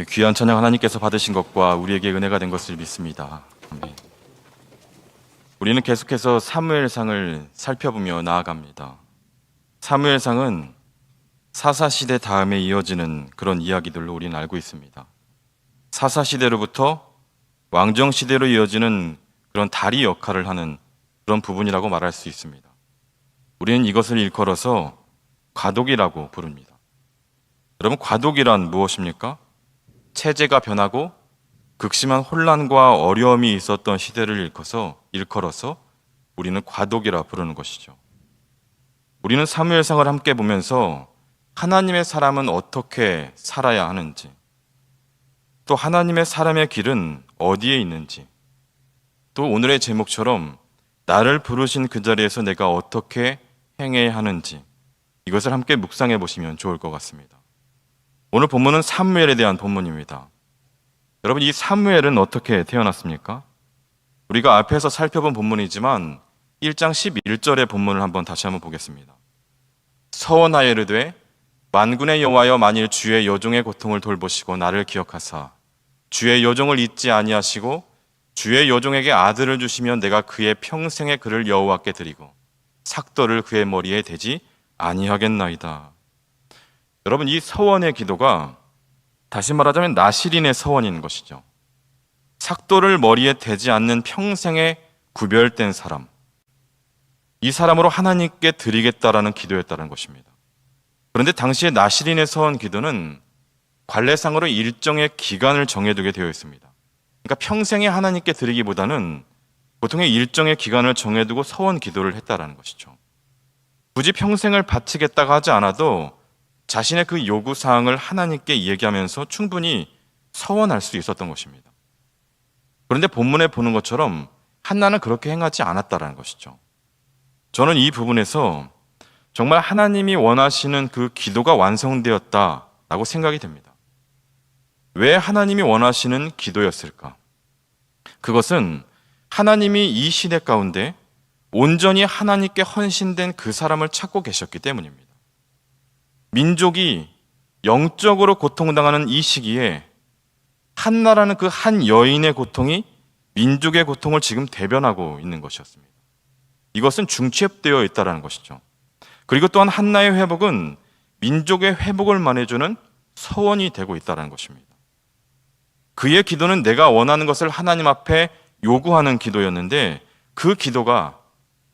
귀한 찬양 하나님께서 받으신 것과 우리에게 은혜가 된 것을 믿습니다. 아멘. 우리는 계속해서 사무엘상을 살펴보며 나아갑니다. 사무엘상은 사사시대 다음에 이어지는 그런 이야기들로 우리는 알고 있습니다. 사사시대로부터 왕정시대로 이어지는 그런 다리 역할을 하는 그런 부분이라고 말할 수 있습니다. 우리는 이것을 일컬어서 과도기라고 부릅니다. 여러분, 과도기란 무엇입니까? 체제가 변하고 극심한 혼란과 어려움이 있었던 시대를 일컬어서 우리는 과도기라 부르는 것이죠. 우리는 사무엘상을 함께 보면서 하나님의 사람은 어떻게 살아야 하는지, 또 하나님의 사람의 길은 어디에 있는지, 또 오늘의 제목처럼 나를 부르신 그 자리에서 내가 어떻게 행해야 하는지, 이것을 함께 묵상해 보시면 좋을 것 같습니다. 오늘 본문은 사무엘에 대한 본문입니다. 여러분, 이 사무엘은 어떻게 태어났습니까? 우리가 앞에서 살펴본 본문이지만 1장 11절의 본문을 다시 한번 보겠습니다. 서원하여 이르되 만군의 여호와여, 만일 주의 여종의 고통을 돌보시고 나를 기억하사 주의 여종을 잊지 아니하시고 주의 여종에게 아들을 주시면 내가 그의 평생의 그를 여호와께 드리고 삭도를 그의 머리에 대지 아니하겠나이다. 여러분, 이 서원의 기도가 다시 말하자면 나실인의 서원인 것이죠. 삭도를 머리에 대지 않는 평생에 구별된 사람, 이 사람으로 하나님께 드리겠다라는 기도였다는 것입니다. 그런데 당시에 나실인의 서원 기도는 관례상으로 일정의 기간을 정해두게 되어 있습니다. 그러니까 평생에 하나님께 드리기보다는 보통의 일정의 기간을 정해두고 서원 기도를 했다라는 것이죠. 굳이 평생을 바치겠다고 하지 않아도 자신의 그 요구사항을 하나님께 얘기하면서 충분히 서원할 수 있었던 것입니다. 그런데 본문에 보는 것처럼 한나는 그렇게 행하지 않았다라는 것이죠. 저는 이 부분에서 정말 하나님이 원하시는 그 기도가 완성되었다라고 생각이 됩니다. 왜 하나님이 원하시는 기도였을까? 그것은 하나님이 이 시대 가운데 온전히 하나님께 헌신된 그 사람을 찾고 계셨기 때문입니다. 민족이 영적으로 고통당하는 이 시기에 한나라는 그 한 여인의 고통이 민족의 고통을 지금 대변하고 있는 것이었습니다. 이것은 중첩되어 있다는 것이죠. 그리고 또한 한나의 회복은 민족의 회복을 말해주는 서원이 되고 있다는 것입니다. 그의 기도는 내가 원하는 것을 하나님 앞에 요구하는 기도였는데, 그 기도가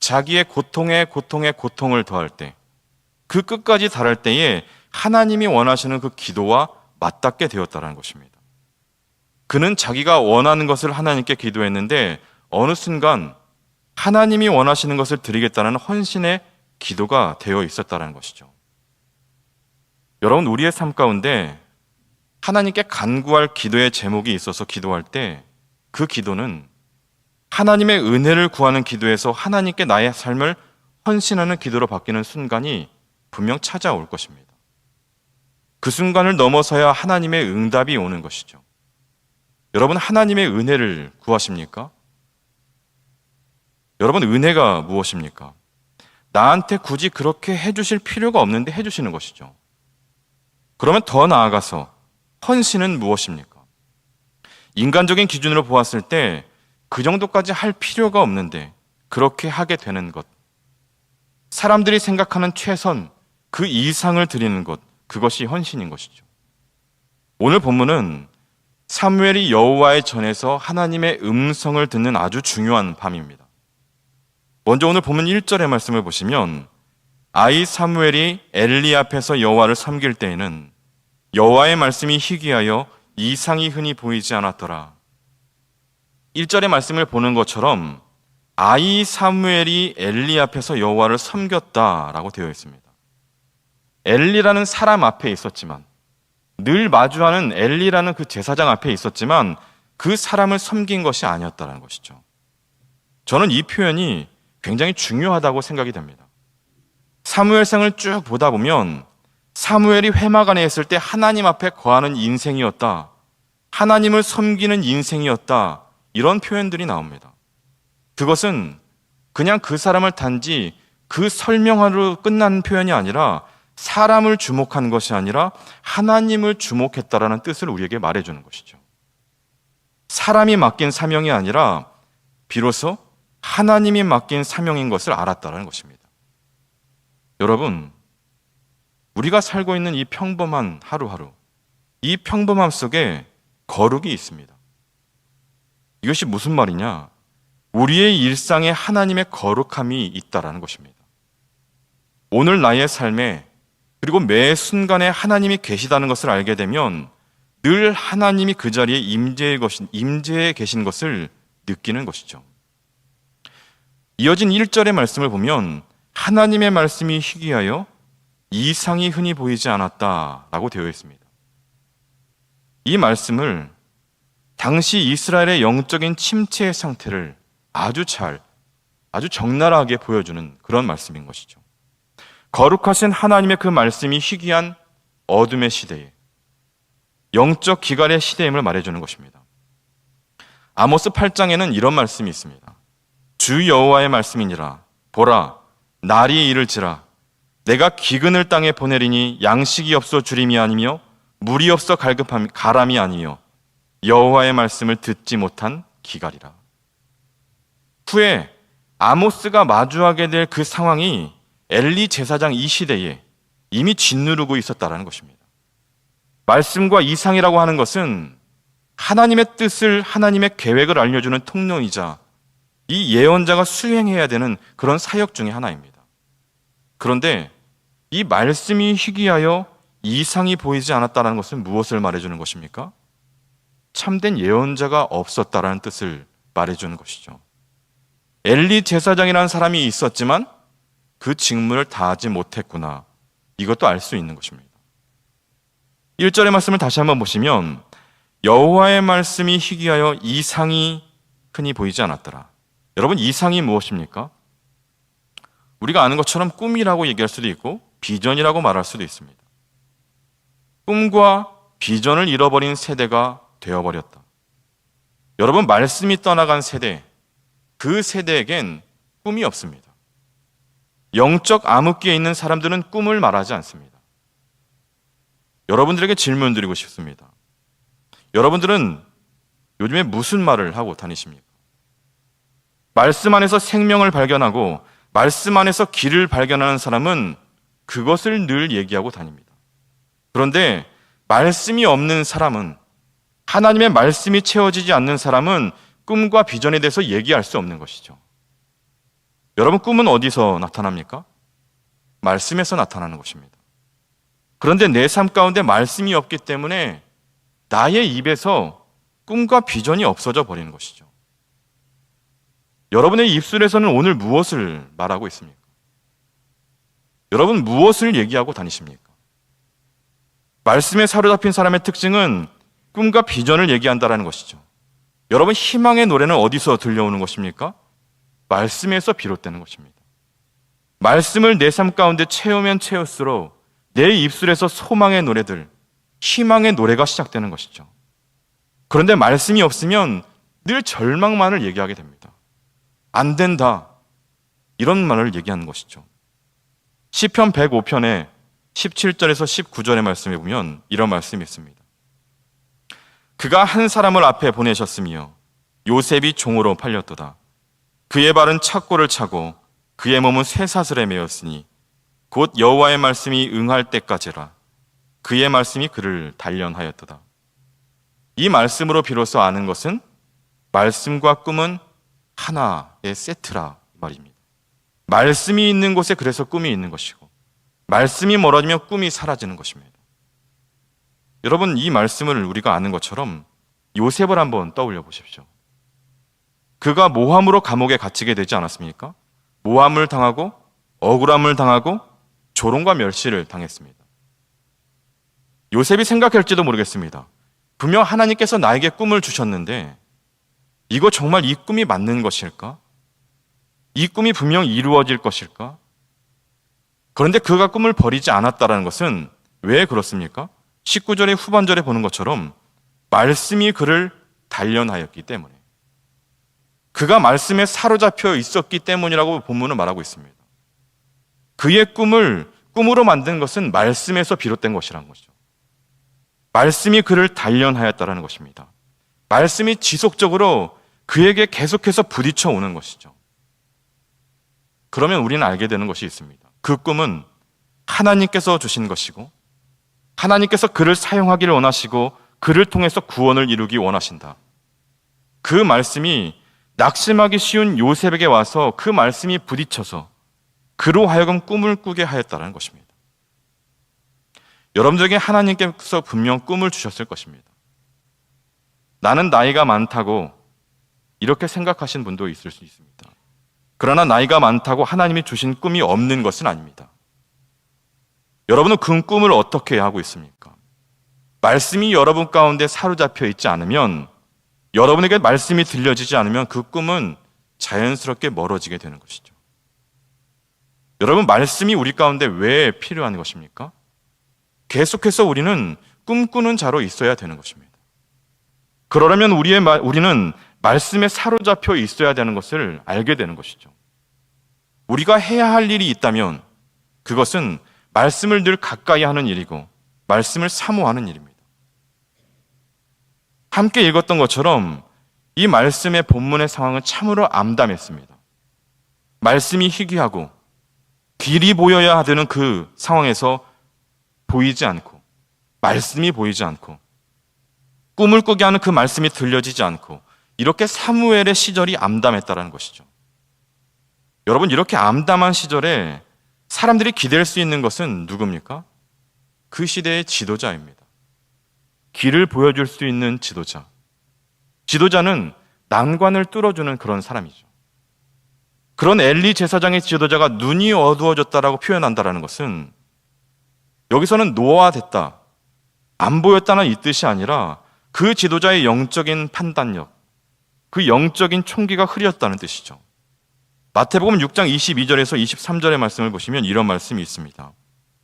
자기의 고통에 고통을 더할 때, 그 끝까지 달할 때에 하나님이 원하시는 그 기도와 맞닿게 되었다는 것입니다. 그는 자기가 원하는 것을 하나님께 기도했는데 어느 순간 하나님이 원하시는 것을 드리겠다는 헌신의 기도가 되어 있었다는 것이죠. 여러분, 우리의 삶 가운데 하나님께 간구할 기도의 제목이 있어서 기도할 때 그 기도는 하나님의 은혜를 구하는 기도에서 하나님께 나의 삶을 헌신하는 기도로 바뀌는 순간이 분명 찾아올 것입니다. 그 순간을 넘어서야 하나님의 응답이 오는 것이죠. 여러분, 하나님의 은혜를 구하십니까? 여러분, 은혜가 무엇입니까? 나한테 굳이 그렇게 해주실 필요가 없는데 해주시는 것이죠. 그러면 더 나아가서 헌신은 무엇입니까? 인간적인 기준으로 보았을 때 그 정도까지 할 필요가 없는데 그렇게 하게 되는 것, 사람들이 생각하는 최선, 그 이상을 드리는 것, 그것이 헌신인 것이죠. 오늘 본문은 사무엘이 여호와의 전에서 하나님의 음성을 듣는 아주 중요한 밤입니다. 먼저 오늘 본문 1절의 말씀을 보시면 아이 사무엘이 엘리 앞에서 여호와를 섬길 때에는 여호와의 말씀이 희귀하여 이상이 흔히 보이지 않았더라. 1절의 말씀을 보는 것처럼 아이 사무엘이 엘리 앞에서 여호와를 섬겼다라고 되어 있습니다. 엘리라는 사람 앞에 있었지만, 늘 마주하는 엘리라는 그 제사장 앞에 있었지만 그 사람을 섬긴 것이 아니었다는 것이죠. 저는 이 표현이 굉장히 중요하다고 생각이 됩니다. 사무엘상을 쭉 보다 보면 사무엘이 회막 안에 있을 때 하나님 앞에 거하는 인생이었다, 하나님을 섬기는 인생이었다, 이런 표현들이 나옵니다. 그것은 그냥 그 사람을 단지 그 설명하로 끝나는 표현이 아니라 사람을 주목한 것이 아니라 하나님을 주목했다라는 뜻을 우리에게 말해주는 것이죠. 사람이 맡긴 사명이 아니라 비로소 하나님이 맡긴 사명인 것을 알았다는 것입니다. 여러분, 우리가 살고 있는 이 평범한 하루하루, 이 평범함 속에 거룩이 있습니다. 이것이 무슨 말이냐? 우리의 일상에 하나님의 거룩함이 있다라는 것입니다. 오늘 나의 삶에 그리고 매 순간에 하나님이 계시다는 것을 알게 되면 늘 하나님이 그 자리에 임재해 계신 것을 느끼는 것이죠. 이어진 1절의 말씀을 보면 하나님의 말씀이 희귀하여 이상이 흔히 보이지 않았다라고 되어 있습니다. 이 말씀을 당시 이스라엘의 영적인 침체의 상태를 아주 적나라하게 보여주는 그런 말씀인 것이죠. 거룩하신 하나님의 그 말씀이 희귀한 어둠의 시대에 영적 기갈의 시대임을 말해주는 것입니다. 아모스 8장에는 이런 말씀이 있습니다. 주 여호와의 말씀이니라. 보라, 날이 이를지라. 내가 기근을 땅에 보내리니 양식이 없어 주림이 아니며 물이 없어 가람이 아니요 여호와의 말씀을 듣지 못한 기갈이라. 후에 아모스가 마주하게 될 그 상황이 엘리 제사장 이 시대에 이미 짓누르고 있었다는 것입니다. 말씀과 이상이라고 하는 것은 하나님의 뜻을, 하나님의 계획을 알려주는 통로이자 이 예언자가 수행해야 되는 그런 사역 중에 하나입니다. 그런데 이 말씀이 희귀하여 이상이 보이지 않았다는 것은 무엇을 말해주는 것입니까? 참된 예언자가 없었다라는 뜻을 말해주는 것이죠. 엘리 제사장이라는 사람이 있었지만 그 직무를 다하지 못했구나. 이것도 알 수 있는 것입니다. 1절의 말씀을 다시 한번 보시면 여호와의 말씀이 희귀하여 이상이 흔히 보이지 않았더라. 여러분, 이상이 무엇입니까? 우리가 아는 것처럼 꿈이라고 얘기할 수도 있고 비전이라고 말할 수도 있습니다. 꿈과 비전을 잃어버린 세대가 되어버렸다. 여러분, 말씀이 떠나간 세대, 그 세대에겐 꿈이 없습니다. 영적 암흑기에 있는 사람들은 꿈을 말하지 않습니다. 여러분들에게 질문 드리고 싶습니다. 여러분들은 요즘에 무슨 말을 하고 다니십니까? 말씀 안에서 생명을 발견하고 말씀 안에서 길을 발견하는 사람은 그것을 늘 얘기하고 다닙니다. 그런데 말씀이 없는 사람은, 하나님의 말씀이 채워지지 않는 사람은 꿈과 비전에 대해서 얘기할 수 없는 것이죠. 여러분, 꿈은 어디서 나타납니까? 말씀에서 나타나는 것입니다. 그런데 내 삶 가운데 말씀이 없기 때문에 나의 입에서 꿈과 비전이 없어져 버리는 것이죠. 여러분의 입술에서는 오늘 무엇을 말하고 있습니까? 여러분, 무엇을 얘기하고 다니십니까? 말씀에 사로잡힌 사람의 특징은 꿈과 비전을 얘기한다는 것이죠. 여러분, 희망의 노래는 어디서 들려오는 것입니까? 말씀에서 비롯되는 것입니다. 말씀을 내 삶 가운데 채우면 채울수록 내 입술에서 소망의 노래들, 희망의 노래가 시작되는 것이죠. 그런데 말씀이 없으면 늘 절망만을 얘기하게 됩니다. 안 된다, 이런 말을 얘기하는 것이죠. 시편 105편에 17절에서 19절의 말씀에 보면 이런 말씀이 있습니다. 그가 한 사람을 앞에 보내셨으며 요셉이 종으로 팔렸도다. 그의 발은 착고를 차고 그의 몸은 쇠사슬에 매였으니 곧 여호와의 말씀이 응할 때까지라. 그의 말씀이 그를 단련하였도다. 이 말씀으로 비로소 아는 것은 말씀과 꿈은 하나의 세트라 말입니다. 말씀이 있는 곳에 그래서 꿈이 있는 것이고, 말씀이 멀어지면 꿈이 사라지는 것입니다. 여러분, 이 말씀을 우리가 아는 것처럼 요셉을 한번 떠올려 보십시오. 그가 모함으로 감옥에 갇히게 되지 않았습니까? 모함을 당하고 억울함을 당하고 조롱과 멸시를 당했습니다. 요셉이 생각할지도 모르겠습니다. 분명 하나님께서 나에게 꿈을 주셨는데 이거 정말 이 꿈이 맞는 것일까? 이 꿈이 분명 이루어질 것일까? 그런데 그가 꿈을 버리지 않았다는 것은 왜 그렇습니까? 19절의 후반절에 보는 것처럼 말씀이 그를 단련하였기 때문에, 그가 말씀에 사로잡혀 있었기 때문이라고 본문은 말하고 있습니다. 그의 꿈을 꿈으로 만든 것은 말씀에서 비롯된 것이라는 것이죠. 말씀이 그를 단련하였다라는 것입니다. 말씀이 지속적으로 그에게 계속해서 부딪혀 오는 것이죠. 그러면 우리는 알게 되는 것이 있습니다. 그 꿈은 하나님께서 주신 것이고 하나님께서 그를 사용하기를 원하시고 그를 통해서 구원을 이루기 원하신다. 그 말씀이 낙심하기 쉬운 요셉에게 와서 그 말씀이 부딪혀서 그로 하여금 꿈을 꾸게 하였다는 것입니다. 여러분들에게 하나님께서 분명 꿈을 주셨을 것입니다. 나는 나이가 많다고 이렇게 생각하신 분도 있을 수 있습니다. 그러나 나이가 많다고 하나님이 주신 꿈이 없는 것은 아닙니다. 여러분은 그 꿈을 어떻게 하고 있습니까? 말씀이 여러분 가운데 사로잡혀 있지 않으면, 여러분에게 말씀이 들려지지 않으면 그 꿈은 자연스럽게 멀어지게 되는 것이죠. 여러분, 말씀이 우리 가운데 왜 필요한 것입니까? 계속해서 우리는 꿈꾸는 자로 있어야 되는 것입니다. 그러려면 우리는 말씀에 사로잡혀 있어야 되는 것을 알게 되는 것이죠. 우리가 해야 할 일이 있다면 그것은 말씀을 늘 가까이 하는 일이고 말씀을 사모하는 일입니다. 함께 읽었던 것처럼 이 말씀의 본문의 상황은 참으로 암담했습니다. 말씀이 희귀하고 길이 보여야 되는 그 상황에서 보이지 않고, 말씀이 보이지 않고, 꿈을 꾸게 하는 그 말씀이 들려지지 않고, 이렇게 사무엘의 시절이 암담했다는 것이죠. 여러분, 이렇게 암담한 시절에 사람들이 기댈 수 있는 것은 누굽니까? 그 시대의 지도자입니다. 길을 보여줄 수 있는 지도자. 지도자는 난관을 뚫어주는 그런 사람이죠. 그런 엘리 제사장의 지도자가 눈이 어두워졌다라고 표현한다는 것은 여기서는 노화됐다, 안 보였다는 이 뜻이 아니라 그 지도자의 영적인 판단력, 그 영적인 총기가 흐렸다는 뜻이죠. 마태복음 6장 22절에서 23절의 말씀을 보시면 이런 말씀이 있습니다.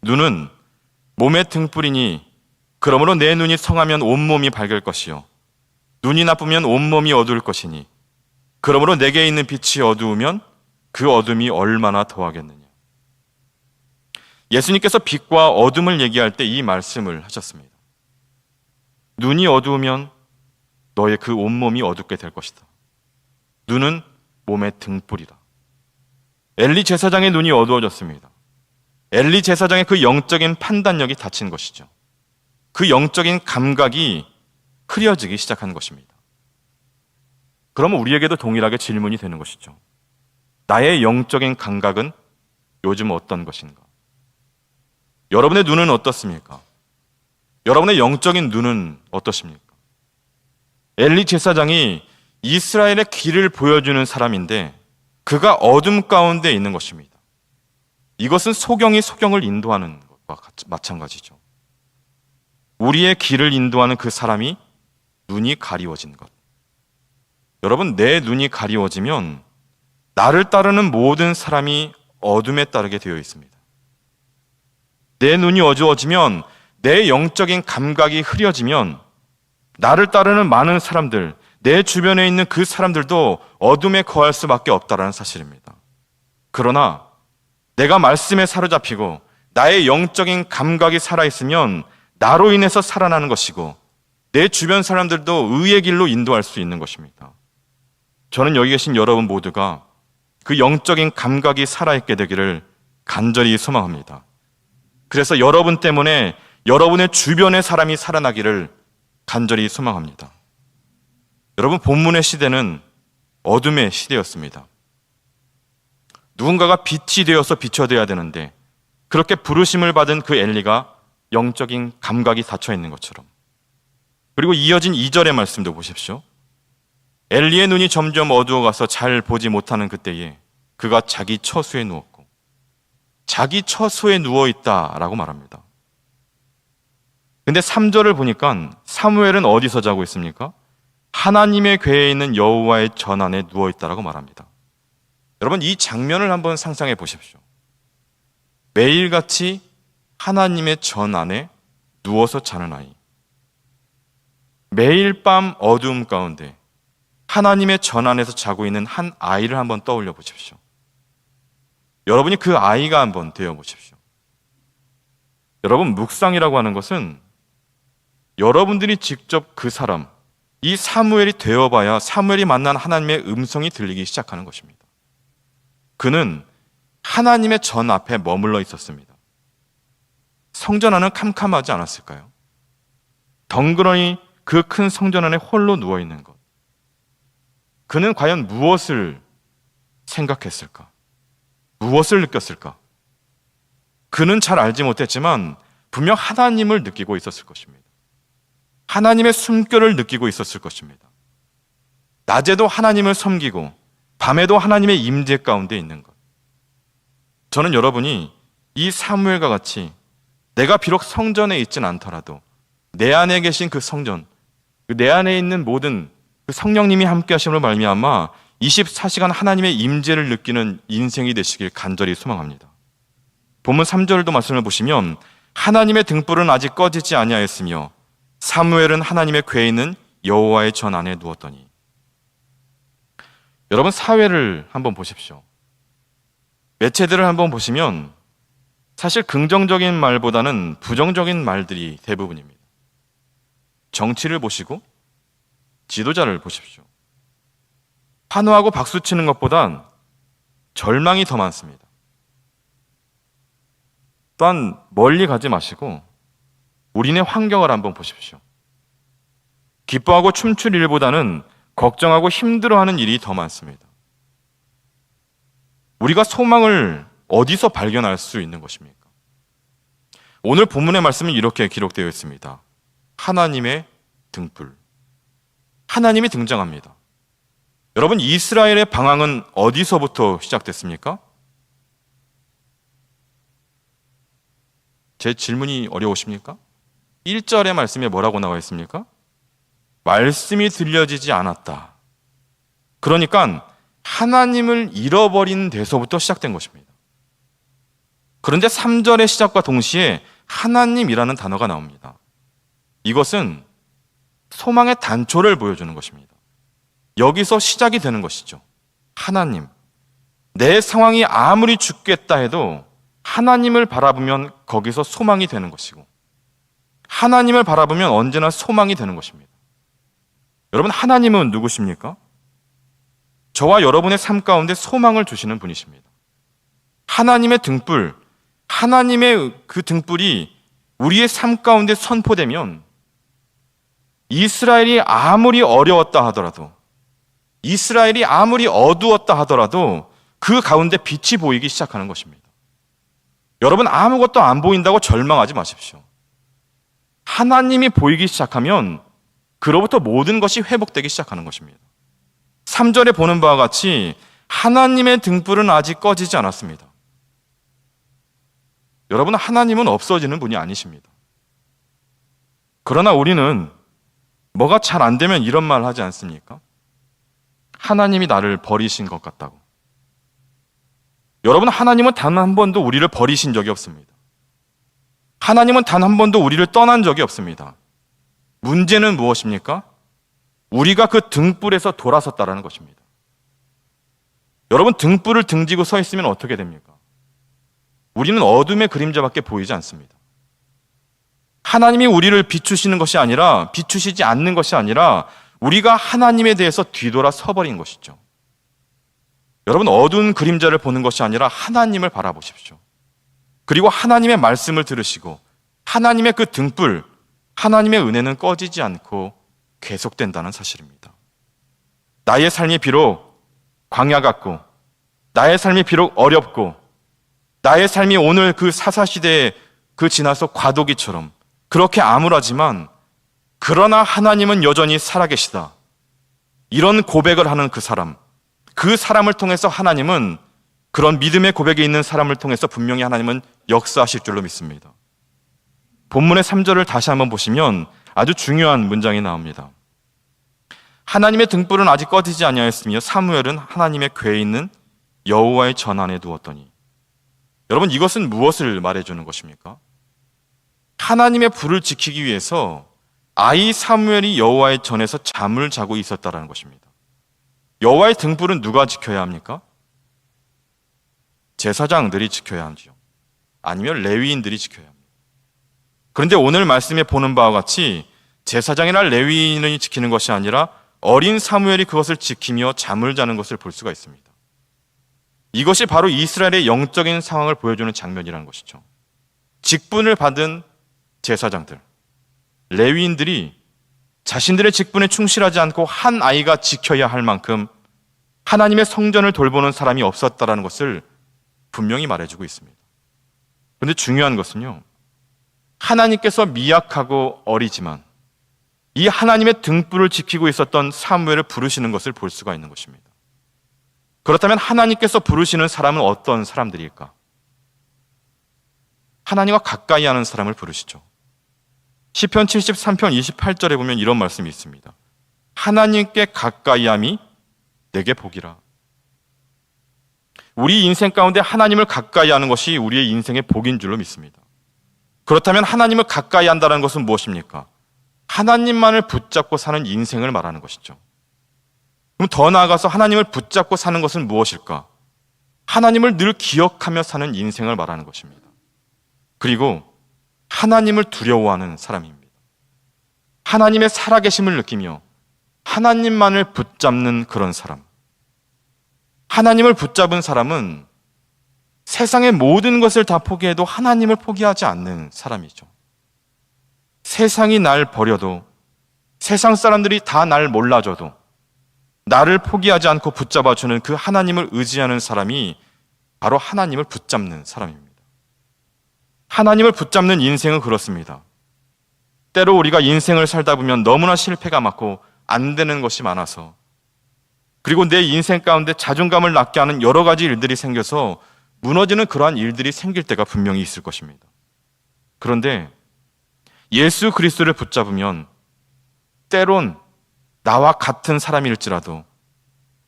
눈은 몸의 등불이니 그러므로 내 눈이 성하면 온몸이 밝을 것이요 눈이 나쁘면 온몸이 어두울 것이니 그러므로 내게 있는 빛이 어두우면 그 어둠이 얼마나 더하겠느냐. 예수님께서 빛과 어둠을 얘기할 때 이 말씀을 하셨습니다. 눈이 어두우면 너의 그 온몸이 어둡게 될 것이다. 눈은 몸의 등불이다. 엘리 제사장의 눈이 어두워졌습니다. 엘리 제사장의 그 영적인 판단력이 닫힌 것이죠. 그 영적인 감각이 흐려지기 시작한 것입니다. 그러면 우리에게도 동일하게 질문이 되는 것이죠. 나의 영적인 감각은 요즘 어떤 것인가? 여러분의 눈은 어떻습니까? 여러분의 영적인 눈은 어떠십니까? 엘리 제사장이 이스라엘의 길을 보여주는 사람인데 그가 어둠 가운데 있는 것입니다. 이것은 소경이 소경을 인도하는 것과 마찬가지죠. 우리의 길을 인도하는 그 사람이 눈이 가리워진 것. 여러분, 내 눈이 가리워지면 나를 따르는 모든 사람이 어둠에 따르게 되어 있습니다. 내 눈이 어두워지면, 내 영적인 감각이 흐려지면 나를 따르는 많은 사람들, 내 주변에 있는 그 사람들도 어둠에 거할 수밖에 없다는 사실입니다. 그러나 내가 말씀에 사로잡히고 나의 영적인 감각이 살아있으면 나로 인해서 살아나는 것이고 내 주변 사람들도 의의 길로 인도할 수 있는 것입니다. 저는 여기 계신 여러분 모두가 그 영적인 감각이 살아있게 되기를 간절히 소망합니다. 그래서 여러분 때문에 여러분의 주변의 사람이 살아나기를 간절히 소망합니다. 여러분, 본문의 시대는 어둠의 시대였습니다. 누군가가 빛이 되어서 비춰져야 되는데 그렇게 부르심을 받은 그 엘리가 영적인 감각이 닫혀 있는 것처럼. 그리고 이어진 2절의 말씀도 보십시오. 엘리의 눈이 점점 어두워가서 잘 보지 못하는 그때에 그가 자기 처소에 누웠고, 자기 처소에 누워있다라고 말합니다. 근데 3절을 보니까 사무엘은 어디서 자고 있습니까? 하나님의 궤에 있는 여호와의 전 안에 누워있다라고 말합니다. 여러분, 이 장면을 한번 상상해 보십시오. 매일같이 하나님의 전 안에 누워서 자는 아이, 매일 밤 어두움 가운데 하나님의 전 안에서 자고 있는 한 아이를 한번 떠올려 보십시오. 여러분이 그 아이가 한번 되어 보십시오. 여러분, 묵상이라고 하는 것은 여러분들이 직접 그 사람, 이 사무엘이 되어봐야 사무엘이 만난 하나님의 음성이 들리기 시작하는 것입니다. 그는 하나님의 전 앞에 머물러 있었습니다. 성전 안은 캄캄하지 않았을까요? 덩그러니 그 큰 성전 안에 홀로 누워있는 것. 그는 과연 무엇을 생각했을까? 무엇을 느꼈을까? 그는 잘 알지 못했지만 분명 하나님을 느끼고 있었을 것입니다. 하나님의 숨결을 느끼고 있었을 것입니다. 낮에도 하나님을 섬기고 밤에도 하나님의 임재 가운데 있는 것. 저는 여러분이 이 사무엘과 같이 내가 비록 성전에 있진 않더라도 내 안에 계신 그 성전, 내 안에 있는 모든 그 성령님이 함께 하심으로 말미암아 24시간 하나님의 임재를 느끼는 인생이 되시길 간절히 소망합니다. 본문 3절도 말씀을 보시면 하나님의 등불은 아직 꺼지지 아니하였으며 사무엘은 하나님의 궤에 있는 여호와의 전 안에 누웠더니. 여러분, 사회를 한번 보십시오. 매체들을 한번 보시면 사실 긍정적인 말보다는 부정적인 말들이 대부분입니다. 정치를 보시고 지도자를 보십시오. 환호하고 박수치는 것보단 절망이 더 많습니다. 또한 멀리 가지 마시고 우리네 환경을 한번 보십시오. 기뻐하고 춤출 일보다는 걱정하고 힘들어하는 일이 더 많습니다. 우리가 소망을 어디서 발견할 수 있는 것입니까? 오늘 본문의 말씀은 이렇게 기록되어 있습니다. 하나님의 등불. 하나님이 등장합니다. 여러분, 이스라엘의 방황은 어디서부터 시작됐습니까? 제 질문이 어려우십니까? 1절의 말씀에 뭐라고 나와 있습니까? 말씀이 들려지지 않았다. 그러니까 하나님을 잃어버린 데서부터 시작된 것입니다. 그런데 3절의 시작과 동시에 하나님이라는 단어가 나옵니다. 이것은 소망의 단초를 보여주는 것입니다. 여기서 시작이 되는 것이죠. 하나님. 내 상황이 아무리 죽겠다 해도 하나님을 바라보면 거기서 소망이 되는 것이고, 하나님을 바라보면 언제나 소망이 되는 것입니다. 여러분, 하나님은 누구십니까? 저와 여러분의 삶 가운데 소망을 주시는 분이십니다. 하나님의 등불, 하나님의 그 등불이 우리의 삶 가운데 선포되면 이스라엘이 아무리 어려웠다 하더라도, 이스라엘이 아무리 어두웠다 하더라도 그 가운데 빛이 보이기 시작하는 것입니다. 여러분, 아무것도 안 보인다고 절망하지 마십시오. 하나님이 보이기 시작하면 그로부터 모든 것이 회복되기 시작하는 것입니다. 3절에 보는 바와 같이 하나님의 등불은 아직 꺼지지 않았습니다. 여러분, 하나님은 없어지는 분이 아니십니다. 그러나 우리는 뭐가 잘 안 되면 이런 말 하지 않습니까? 하나님이 나를 버리신 것 같다고. 여러분, 하나님은 단 한 번도 우리를 버리신 적이 없습니다. 하나님은 단 한 번도 우리를 떠난 적이 없습니다. 문제는 무엇입니까? 우리가 그 등불에서 돌아섰다라는 것입니다. 여러분, 등불을 등지고 서 있으면 어떻게 됩니까? 우리는 어둠의 그림자밖에 보이지 않습니다. 하나님이 우리를 비추시는 것이 아니라, 비추시지 않는 것이 아니라 우리가 하나님에 대해서 뒤돌아 서버린 것이죠. 여러분, 어두운 그림자를 보는 것이 아니라 하나님을 바라보십시오. 그리고 하나님의 말씀을 들으시고 하나님의 그 등불, 하나님의 은혜는 꺼지지 않고 계속된다는 사실입니다. 나의 삶이 비록 광야 같고, 나의 삶이 비록 어렵고, 나의 삶이 오늘 그 사사시대에 그 지나서 과도기처럼 그렇게 암울하지만, 그러나 하나님은 여전히 살아계시다. 이런 고백을 하는 그 사람을 통해서 하나님은, 그런 믿음의 고백이 있는 사람을 통해서 분명히 하나님은 역사하실 줄로 믿습니다. 본문의 3절을 다시 한번 보시면 아주 중요한 문장이 나옵니다. 하나님의 등불은 아직 꺼지지 아니하였으며 사무엘은 하나님의 궤에 있는 여호와의 전 안에 두었더니. 여러분, 이것은 무엇을 말해주는 것입니까? 하나님의 불을 지키기 위해서 아이 사무엘이 여호와의 전에서 잠을 자고 있었다라는 것입니다. 여호와의 등불은 누가 지켜야 합니까? 제사장들이 지켜야 하죠. 아니면 레위인들이 지켜야 합니다. 그런데 오늘 말씀에 보는 바와 같이 제사장이나 레위인이 지키는 것이 아니라 어린 사무엘이 그것을 지키며 잠을 자는 것을 볼 수가 있습니다. 이것이 바로 이스라엘의 영적인 상황을 보여주는 장면이라는 것이죠. 직분을 받은 제사장들, 레위인들이 자신들의 직분에 충실하지 않고 한 아이가 지켜야 할 만큼 하나님의 성전을 돌보는 사람이 없었다라는 것을 분명히 말해주고 있습니다. 그런데 중요한 것은요, 하나님께서 미약하고 어리지만 이 하나님의 등불을 지키고 있었던 사무엘을 부르시는 것을 볼 수가 있는 것입니다. 그렇다면 하나님께서 부르시는 사람은 어떤 사람들일까? 하나님과 가까이 하는 사람을 부르시죠. 시편 73편 28절에 보면 이런 말씀이 있습니다. 하나님께 가까이함이 내게 복이라. 우리 인생 가운데 하나님을 가까이 하는 것이 우리의 인생의 복인 줄로 믿습니다. 그렇다면 하나님을 가까이 한다는 것은 무엇입니까? 하나님만을 붙잡고 사는 인생을 말하는 것이죠. 그럼 더 나아가서 하나님을 붙잡고 사는 것은 무엇일까? 하나님을 늘 기억하며 사는 인생을 말하는 것입니다. 그리고 하나님을 두려워하는 사람입니다. 하나님의 살아계심을 느끼며 하나님만을 붙잡는 그런 사람. 하나님을 붙잡은 사람은 세상의 모든 것을 다 포기해도 하나님을 포기하지 않는 사람이죠. 세상이 날 버려도, 세상 사람들이 다 날 몰라줘도 나를 포기하지 않고 붙잡아주는 그 하나님을 의지하는 사람이 바로 하나님을 붙잡는 사람입니다. 하나님을 붙잡는 인생은 그렇습니다. 때로 우리가 인생을 살다 보면 너무나 실패가 많고 안 되는 것이 많아서, 그리고 내 인생 가운데 자존감을 낮게 하는 여러 가지 일들이 생겨서 무너지는 그러한 일들이 생길 때가 분명히 있을 것입니다. 그런데 예수 그리스도를 붙잡으면 때론 나와 같은 사람일지라도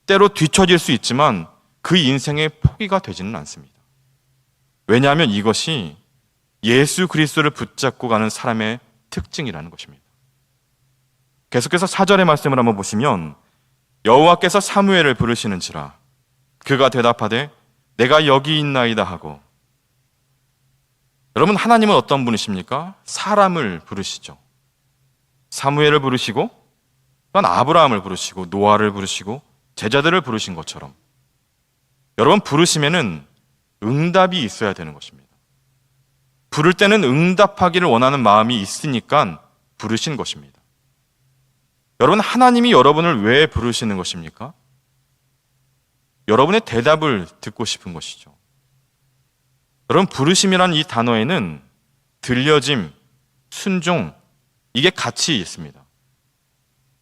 때로 뒤처질 수 있지만 그 인생의 포기가 되지는 않습니다. 왜냐하면 이것이 예수 그리스도를 붙잡고 가는 사람의 특징이라는 것입니다. 계속해서 4절의 말씀을 한번 보시면 여호와께서 사무엘을 부르시는지라 그가 대답하되 내가 여기 있나이다 하고. 여러분, 하나님은 어떤 분이십니까? 사람을 부르시죠. 사무엘을 부르시고 또한 아브라함을 부르시고 노아를 부르시고 제자들을 부르신 것처럼 여러분, 부르시면은 응답이 있어야 되는 것입니다. 부를 때는 응답하기를 원하는 마음이 있으니까 부르신 것입니다. 여러분, 하나님이 여러분을 왜 부르시는 것입니까? 여러분의 대답을 듣고 싶은 것이죠. 여러분, 부르심이란 이 단어에는 들려짐, 순종, 이게 같이 있습니다.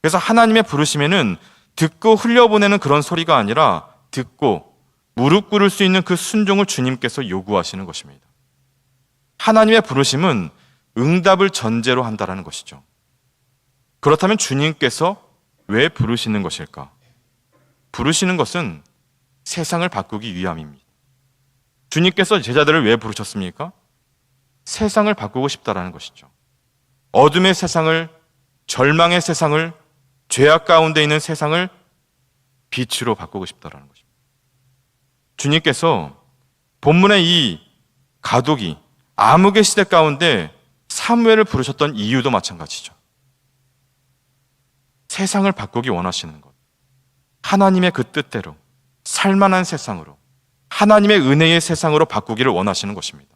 그래서 하나님의 부르심에는 듣고 흘려보내는 그런 소리가 아니라 듣고 무릎 꿇을 수 있는 그 순종을 주님께서 요구하시는 것입니다. 하나님의 부르심은 응답을 전제로 한다는 것이죠. 그렇다면 주님께서 왜 부르시는 것일까? 부르시는 것은 세상을 바꾸기 위함입니다. 주님께서 제자들을 왜 부르셨습니까? 세상을 바꾸고 싶다라는 것이죠. 어둠의 세상을, 절망의 세상을, 죄악 가운데 있는 세상을 빛으로 바꾸고 싶다라는 것입니다. 주님께서 본문의 이 가독이 암흑의 시대 가운데 사무엘을 부르셨던 이유도 마찬가지죠. 세상을 바꾸기 원하시는 것, 하나님의 그 뜻대로 살만한 세상으로, 하나님의 은혜의 세상으로 바꾸기를 원하시는 것입니다.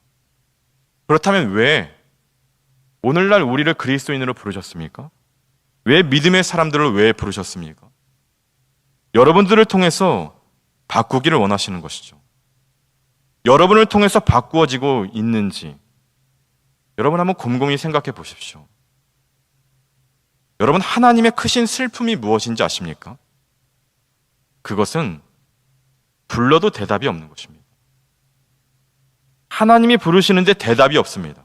그렇다면 왜 오늘날 우리를 그리스도인으로 부르셨습니까? 왜 믿음의 사람들을 왜 부르셨습니까? 여러분들을 통해서 바꾸기를 원하시는 것이죠. 여러분을 통해서 바꾸어지고 있는지 여러분 한번 곰곰이 생각해 보십시오. 여러분, 하나님의 크신 슬픔이 무엇인지 아십니까? 그것은 불러도 대답이 없는 것입니다. 하나님이 부르시는데 대답이 없습니다.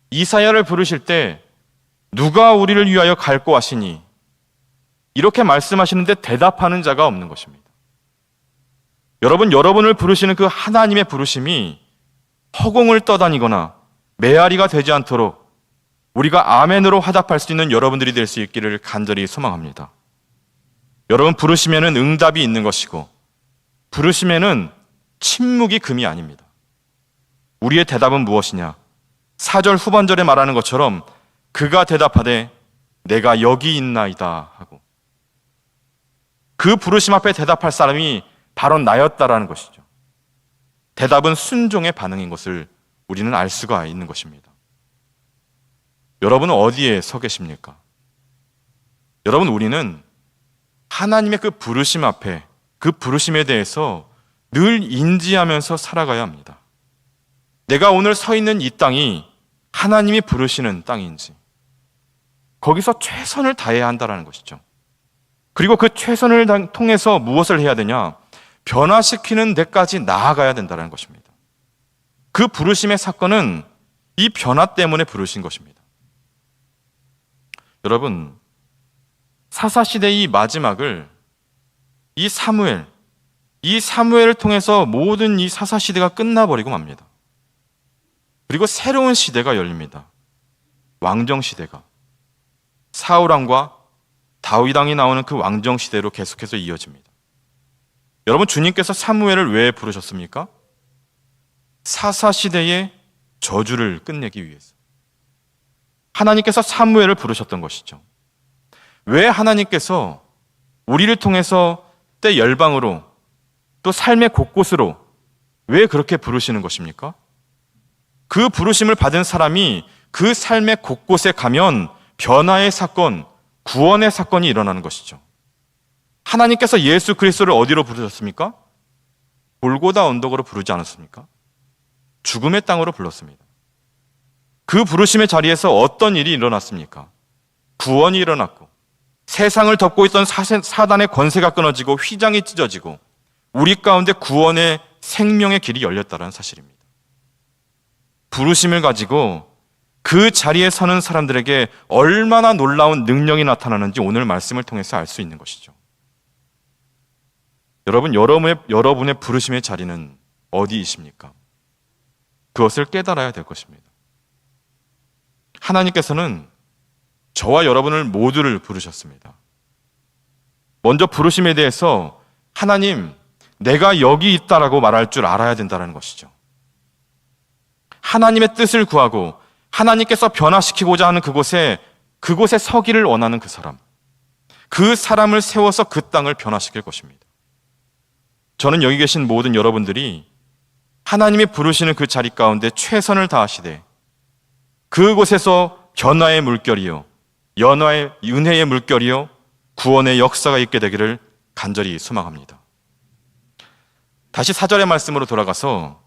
이사야를 부르실 때 누가 우리를 위하여 갈고 하시니 이렇게 말씀하시는데 대답하는 자가 없는 것입니다. 여러분, 여러분을 부르시는 그 하나님의 부르심이 허공을 떠다니거나 메아리가 되지 않도록 우리가 아멘으로 화답할 수 있는 여러분들이 될 수 있기를 간절히 소망합니다. 여러분, 부르시면은 응답이 있는 것이고 부르시면은 침묵이 금이 아닙니다. 우리의 대답은 무엇이냐? 4절 후반절에 말하는 것처럼 그가 대답하되 내가 여기 있나이다 하고, 그 부르심 앞에 대답할 사람이 바로 나였다라는 것이죠. 대답은 순종의 반응인 것을 우리는 알 수가 있는 것입니다. 여러분은 어디에 서 계십니까? 여러분, 우리는 하나님의 그 부르심 앞에, 그 부르심에 대해서 늘 인지하면서 살아가야 합니다. 내가 오늘 서 있는 이 땅이 하나님이 부르시는 땅인지, 거기서 최선을 다해야 한다는 것이죠. 그리고 그 최선을 통해서 무엇을 해야 되냐? 변화시키는 데까지 나아가야 된다는 것입니다. 그 부르심의 사건은 이 변화 때문에 부르신 것입니다. 여러분, 사사시대의 이 마지막을 이 사무엘을 통해서 모든 이 사사시대가 끝나버리고 맙니다. 그리고 새로운 시대가 열립니다. 왕정시대가. 사울왕과 다윗왕이 나오는 그 왕정시대로 계속해서 이어집니다. 여러분, 주님께서 사무엘을 왜 부르셨습니까? 사사시대의 저주를 끝내기 위해서. 하나님께서 사무엘을 부르셨던 것이죠. 왜 하나님께서 우리를 통해서 때 열방으로, 또 삶의 곳곳으로 왜 그렇게 부르시는 것입니까? 그 부르심을 받은 사람이 그 삶의 곳곳에 가면 변화의 사건, 구원의 사건이 일어나는 것이죠. 하나님께서 예수 그리스도를 어디로 부르셨습니까? 골고다 언덕으로 부르지 않았습니까? 죽음의 땅으로 불렀습니다. 그 부르심의 자리에서 어떤 일이 일어났습니까? 구원이 일어났고, 세상을 덮고 있던 사단의 권세가 끊어지고 휘장이 찢어지고 우리 가운데 구원의 생명의 길이 열렸다는 사실입니다. 부르심을 가지고 그 자리에 서는 사람들에게 얼마나 놀라운 능력이 나타나는지 오늘 말씀을 통해서 알 수 있는 것이죠. 여러분의 부르심의 자리는 어디이십니까? 그것을 깨달아야 될 것입니다. 하나님께서는 저와 여러분을 모두를 부르셨습니다. 먼저 부르심에 대해서 하나님, 내가 여기 있다라고 말할 줄 알아야 된다는 것이죠. 하나님의 뜻을 구하고 하나님께서 변화시키고자 하는 그곳에 서기를 원하는 그 사람을 세워서 그 땅을 변화시킬 것입니다. 저는 여기 계신 모든 여러분들이 하나님이 부르시는 그 자리 가운데 최선을 다하시되 그곳에서 변화의 물결이요, 은혜의 물결이요, 구원의 역사가 있게 되기를 간절히 소망합니다. 다시 4절의 말씀으로 돌아가서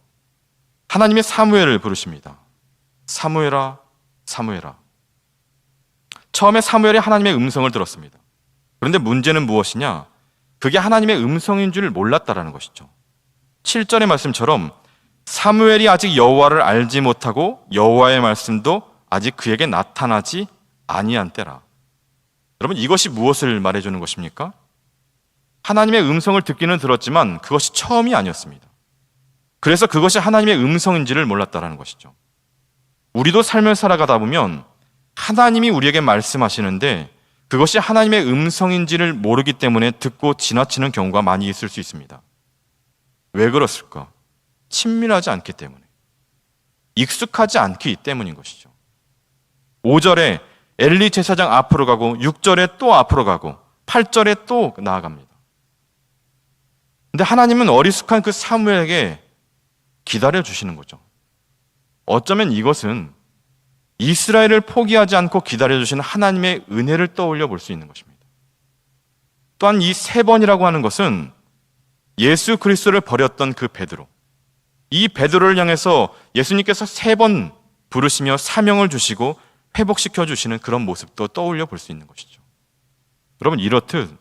하나님의 사무엘을 부르십니다. 사무엘아, 사무엘아. 처음에 사무엘이 하나님의 음성을 들었습니다. 그런데 문제는 무엇이냐? 그게 하나님의 음성인 줄 몰랐다라는 것이죠. 7절의 말씀처럼 사무엘이 아직 여호와를 알지 못하고 여호와의 말씀도 아직 그에게 나타나지 아니한 때라. 여러분, 이것이 무엇을 말해주는 것입니까? 하나님의 음성을 듣기는 들었지만 그것이 처음이 아니었습니다. 그래서 그것이 하나님의 음성인지를 몰랐다라는 것이죠. 우리도 삶을 살아가다 보면 하나님이 우리에게 말씀하시는데 그것이 하나님의 음성인지를 모르기 때문에 듣고 지나치는 경우가 많이 있을 수 있습니다. 왜 그렇을까? 친밀하지 않기 때문에, 익숙하지 않기 때문인 것이죠. 5절에 엘리 제사장 앞으로 가고 6절에 또 앞으로 가고 8절에 또 나아갑니다. 근데 하나님은 어리숙한 그 사무엘에게 기다려주시는 거죠. 어쩌면 이것은 이스라엘을 포기하지 않고 기다려주시는 하나님의 은혜를 떠올려 볼 수 있는 것입니다. 또한 이 3번이라고 하는 것은 예수 그리스도를 버렸던 그 베드로, 이 베드로를 향해서 예수님께서 3번 부르시며 사명을 주시고 회복시켜 주시는 그런 모습도 떠올려 볼 수 있는 것이죠. 여러분, 이렇듯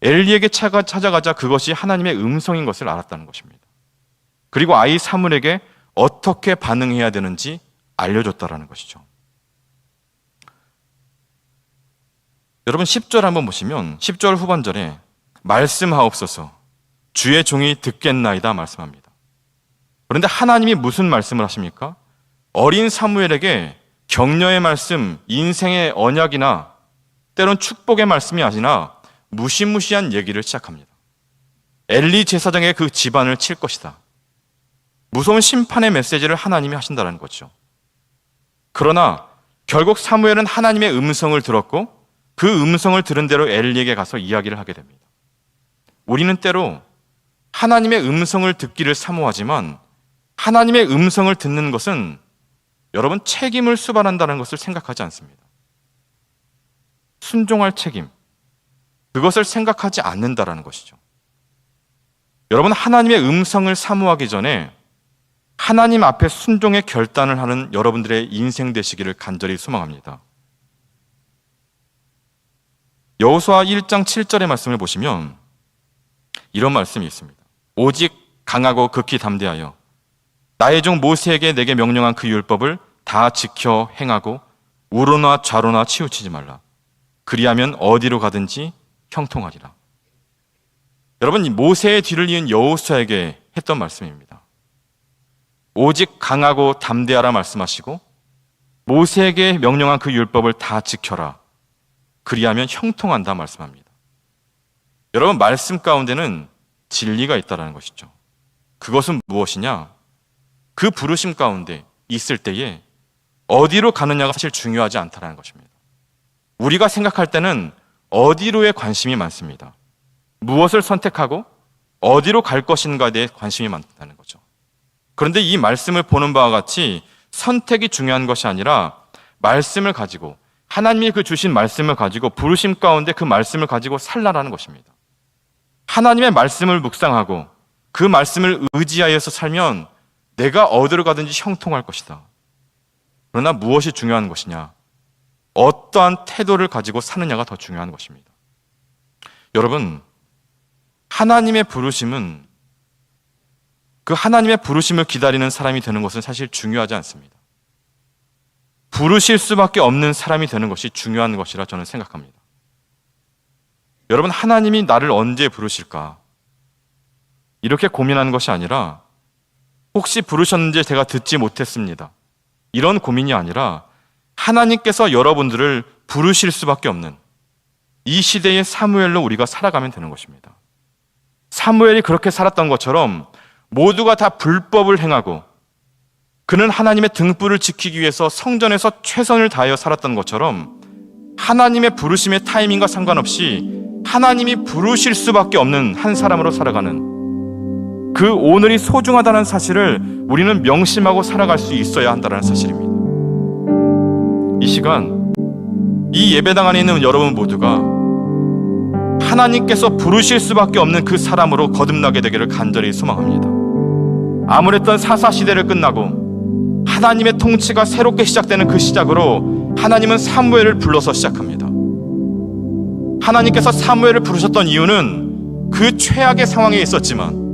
엘리에게 찾아가자 그것이 하나님의 음성인 것을 알았다는 것입니다. 그리고 아이 사물에게 어떻게 반응해야 되는지 알려줬다라는 것이죠. 여러분, 10절 한번 보시면 10절 후반절에 말씀하옵소서 주의 종이 듣겠나이다 말씀합니다. 그런데 하나님이 무슨 말씀을 하십니까? 어린 사무엘에게 격려의 말씀, 인생의 언약이나 때론 축복의 말씀이 아니라 무시무시한 얘기를 시작합니다. 엘리 제사장의 그 집안을 칠 것이다. 무서운 심판의 메시지를 하나님이 하신다는 거죠. 그러나 결국 사무엘은 하나님의 음성을 들었고 그 음성을 들은 대로 엘리에게 가서 이야기를 하게 됩니다. 우리는 때로 하나님의 음성을 듣기를 사모하지만 하나님의 음성을 듣는 것은 여러분 책임을 수반한다는 것을 생각하지 않습니다. 순종할 책임, 그것을 생각하지 않는다라는 것이죠. 여러분, 하나님의 음성을 사모하기 전에 하나님 앞에 순종의 결단을 하는 여러분들의 인생 되시기를 간절히 소망합니다. 여호수아 1장 7절의 말씀을 보시면 이런 말씀이 있습니다. 오직 강하고 극히 담대하여 나의 종 모세에게 내게 명령한 그 율법을 다 지켜 행하고 우로나 좌로나 치우치지 말라. 그리하면 어디로 가든지 형통하리라. 여러분, 이 모세의 뒤를 이은 여호수아에게 했던 말씀입니다. 오직 강하고 담대하라 말씀하시고 모세에게 명령한 그 율법을 다 지켜라. 그리하면 형통한다 말씀합니다. 여러분, 말씀 가운데는 진리가 있다는 것이죠. 그것은 무엇이냐? 그 부르심 가운데 있을 때에 어디로 가느냐가 사실 중요하지 않다는 것입니다. 우리가 생각할 때는 어디로의 관심이 많습니다. 무엇을 선택하고 어디로 갈 것인가에 대해 관심이 많다는 거죠. 그런데 이 말씀을 보는 바와 같이 선택이 중요한 것이 아니라 말씀을 가지고 하나님이 그 주신 말씀을 가지고 부르심 가운데 그 말씀을 가지고 살라라는 것입니다. 하나님의 말씀을 묵상하고 그 말씀을 의지하여서 살면 내가 어디로 가든지 형통할 것이다. 그러나 무엇이 중요한 것이냐? 어떠한 태도를 가지고 사느냐가 더 중요한 것입니다. 여러분, 하나님의 부르심은 그 하나님의 부르심을 기다리는 사람이 되는 것은 사실 중요하지 않습니다. 부르실 수밖에 없는 사람이 되는 것이 중요한 것이라 저는 생각합니다. 여러분, 하나님이 나를 언제 부르실까? 이렇게 고민하는 것이 아니라 혹시 부르셨는지 제가 듣지 못했습니다. 이런 고민이 아니라 하나님께서 여러분들을 부르실 수밖에 없는 이 시대의 사무엘로 우리가 살아가면 되는 것입니다. 사무엘이 그렇게 살았던 것처럼 모두가 다 불법을 행하고 그는 하나님의 등불을 지키기 위해서 성전에서 최선을 다하여 살았던 것처럼 하나님의 부르심의 타이밍과 상관없이 하나님이 부르실 수밖에 없는 한 사람으로 살아가는 그 오늘이 소중하다는 사실을 우리는 명심하고 살아갈 수 있어야 한다는 사실입니다. 이 시간 이 예배당 안에 있는 여러분 모두가 하나님께서 부르실 수밖에 없는 그 사람으로 거듭나게 되기를 간절히 소망합니다. 아무랬던 사사시대를 끝나고 하나님의 통치가 새롭게 시작되는 그 시작으로 하나님은 사무엘을 불러서 시작합니다. 하나님께서 사무엘을 부르셨던 이유는 그 최악의 상황에 있었지만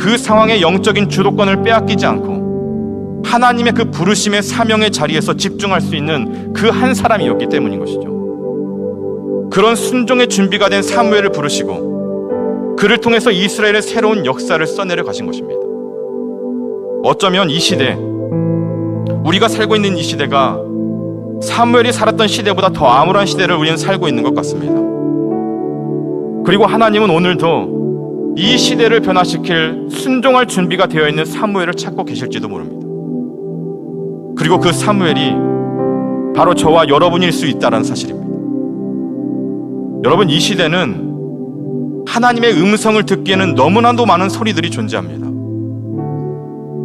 그 상황의 영적인 주도권을 빼앗기지 않고 하나님의 그 부르심의 사명의 자리에서 집중할 수 있는 그 한 사람이었기 때문인 것이죠. 그런 순종의 준비가 된 사무엘을 부르시고 그를 통해서 이스라엘의 새로운 역사를 써내려 가신 것입니다. 어쩌면 이 시대, 우리가 살고 있는 이 시대가 사무엘이 살았던 시대보다 더 암울한 시대를 우리는 살고 있는 것 같습니다. 그리고 하나님은 오늘도 이 시대를 변화시킬 순종할 준비가 되어 있는 사무엘을 찾고 계실지도 모릅니다. 그리고 그 사무엘이 바로 저와 여러분일 수 있다는 사실입니다. 여러분, 이 시대는 하나님의 음성을 듣기에는 너무나도 많은 소리들이 존재합니다.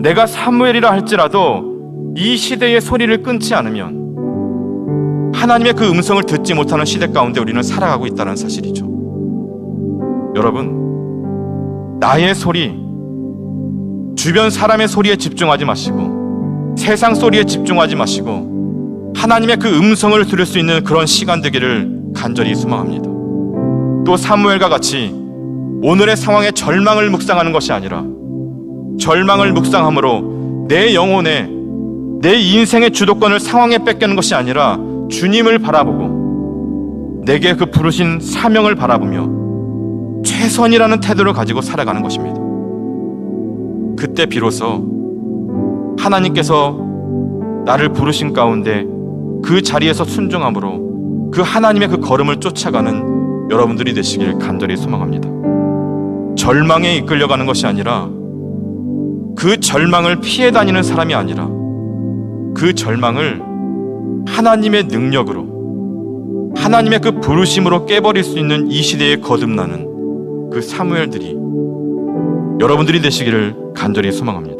내가 사무엘이라 할지라도 이 시대의 소리를 끊지 않으면 하나님의 그 음성을 듣지 못하는 시대 가운데 우리는 살아가고 있다는 사실이죠. 여러분, 나의 소리, 주변 사람의 소리에 집중하지 마시고 세상 소리에 집중하지 마시고 하나님의 그 음성을 들을 수 있는 그런 시간 되기를 간절히 소망합니다. 또 사무엘과 같이 오늘의 상황에 절망을 묵상하는 것이 아니라 절망을 묵상함으로 내 영혼에 내 인생의 주도권을 상황에 뺏기는 것이 아니라 주님을 바라보고 내게 그 부르신 사명을 바라보며 최선이라는 태도를 가지고 살아가는 것입니다. 그때 비로소 하나님께서 나를 부르신 가운데 그 자리에서 순종함으로 그 하나님의 그 걸음을 쫓아가는 여러분들이 되시길 간절히 소망합니다. 절망에 이끌려가는 것이 아니라 그 절망을 피해 다니는 사람이 아니라 그 절망을 하나님의 능력으로, 하나님의 그 부르심으로 깨버릴 수 있는 이 시대에 거듭나는 그 사무엘들이 여러분들이 되시기를 간절히 소망합니다.